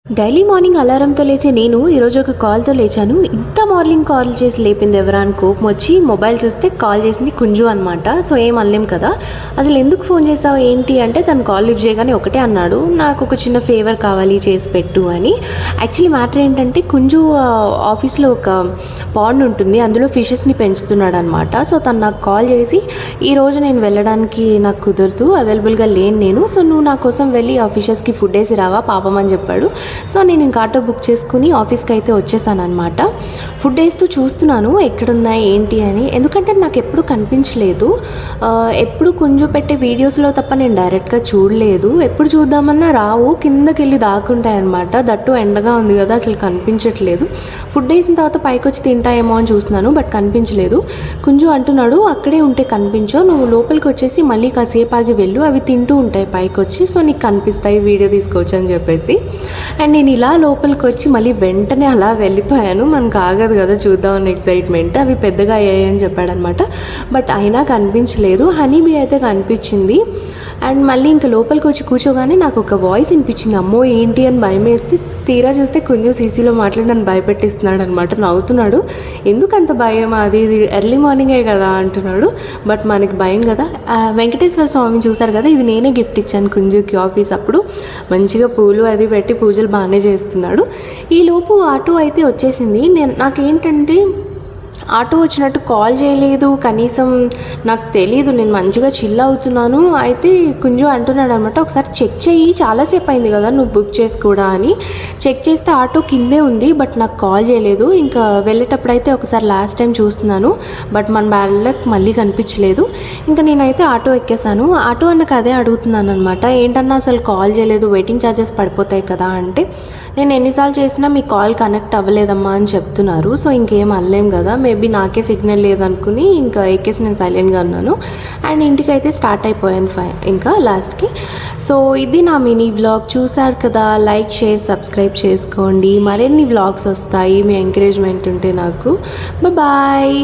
Daily morning అలారంతో లేచే నేను ఈరోజు ఒక కాల్తో లేచాను. ఇంత మార్నింగ్ కాల్ చేసి లేపింది ఎవరా అని కోపం వచ్చి మొబైల్ చూస్తే కాల్ చేసింది కుంజు అనమాట. సో ఏం అనలేం కదా. అసలు ఎందుకు ఫోన్ చేసావు ఏంటి అంటే తను కాల్ లిఫ్ట్ చేయగానే ఒకటే అన్నాడు, నాకు ఒక చిన్న ఫేవర్ కావాలి చేసి పెట్టు అని. యాక్చువల్లీ మ్యాటర్ ఏంటంటే కుంజు ఆఫీస్లో ఒక పాండ్ ఉంటుంది, అందులో ఫిషెస్ని పెంచుతున్నాడు అనమాట. సో తను నాకు కాల్ చేసి ఈరోజు నేను వెళ్ళడానికి నాకు కుదరదు, అవైలబుల్గా లేను నేను, సో నువ్వు నా కోసం వెళ్ళి ఆ ఫిషెస్కి ఫుడ్ వేసి రావా పాపం అని చెప్పాడు. సో నేను ఇంక ఆటో బుక్ చేసుకుని ఆఫీస్కి అయితే వచ్చేసాను అనమాట. ఫుడ్ వేస్తూ చూస్తున్నాను ఎక్కడున్నాయి ఏంటి అని, ఎందుకంటే నాకు ఎప్పుడు కనిపించలేదు. ఎప్పుడు కుంజు పెట్టే వీడియోస్లో తప్ప నేను డైరెక్ట్గా చూడలేదు. ఎప్పుడు చూద్దామన్నా రావు, కిందకి వెళ్ళి దాక్కుంటాయి అనమాట. దట్టు ఎండగా ఉంది కదా, అసలు కనిపించట్లేదు. ఫుడ్ వేసిన తర్వాత పైకి వచ్చి తింటాయేమో అని చూస్తున్నాను, బట్ కనిపించలేదు. కుంజు అంటున్నాడు అక్కడే ఉంటే కనిపించో, నువ్వు లోపలికి వచ్చేసి మళ్ళీ కాసేపు ఆగి వెళ్ళు, అవి తింటూ ఉంటాయి పైకి వచ్చి, సో నీకు కనిపిస్తాయి, వీడియో తీసుకోవచ్చు అని చెప్పేసి. అండ్ నేను ఇలా లోపలికి వచ్చి మళ్ళీ వెంటనే అలా వెళ్ళిపోయాను. మనకు ఆగదు కదా చూద్దామని ఎక్సైట్మెంట్. అవి పెద్దగా అయ్యాయి అని చెప్పాడనమాట, బట్ అయినా కనిపించలేదు. హనీబీ అయితే కనిపించింది. అండ్ మళ్ళీ ఇంకా లోపలికి వచ్చి కూర్చోగానే నాకు ఒక వాయిస్ వినిపించింది, అమ్మో ఏంటి అని భయం వేస్తే తీరా చూస్తే కొంచెం సీసీలో మాట్లాడి నన్ను భయపెట్టిస్తున్నాడు అనమాట. నవ్వుతున్నాడు, ఎందుకు అంత భయం, అది ఇది ఎర్లీ మార్నింగే కదా అంటున్నాడు. బట్ మనకి భయం కదా. వెంకటేశ్వర స్వామి చూసారు కదా, ఇది నేనే గిఫ్ట్ ఇచ్చాను కుంజుకి ఆఫీస్ అప్పుడు. మంచిగా పూలు అది పెట్టి పూజలు బాగానే చేస్తున్నాడు. ఈలోపు ఆటో అయితే వచ్చేసింది. నాకేంటంటే ఆటో వచ్చినట్టు కాల్ చేయలేదు, కనీసం నాకు తెలీదు, నేను మంచిగా చిల్ అవుతున్నాను. అయితే కుంజు అంటున్నాడు అనమాట, ఒకసారి చెక్ చెయ్యి, చాలాసేపు అయింది కదా నువ్వు బుక్ చేసి కూడా అని. చెక్ చేస్తే ఆటో కిందే ఉంది, బట్ నాకు కాల్ చేయలేదు. ఇంకా వెళ్ళేటప్పుడు అయితే ఒకసారి లాస్ట్ టైం చూస్తున్నాను, బట్ మన బ్యాగ్లకు మళ్ళీ కనిపించలేదు. ఇంకా నేనైతే ఆటో ఎక్కేసాను. ఆటో అన్నకు అదే అడుగుతున్నాను అనమాట, ఏంటన్నా అసలు కాల్ చేయలేదు, వెయిటింగ్ ఛార్జెస్ పడిపోతాయి కదా అంటే, నేను ఎన్నిసార్లు చేసినా మీ కాల్ కనెక్ట్ అవ్వలేదమ్మా అని చెప్తున్నారు. సో ఇంకేం అనలేం కదా, మేబీ నాకే సిగ్నల్ లేదనుకుని ఇంకా ఎక్కేసి నేను సైలెంట్గా ఉన్నాను. అండ్ ఇంటికైతే స్టార్ట్ అయిపోయాను ఇంకా లాస్ట్కి. సో ఇది నా మినీ వ్లాగ్, చూసారు కదా. లైక్, షేర్, సబ్స్క్రైబ్ చేసుకోండి. మరిన్ని వ్లాగ్స్ వస్తాయి మీ ఎంకరేజ్మెంట్ ఉంటే నాకు. బాయ్.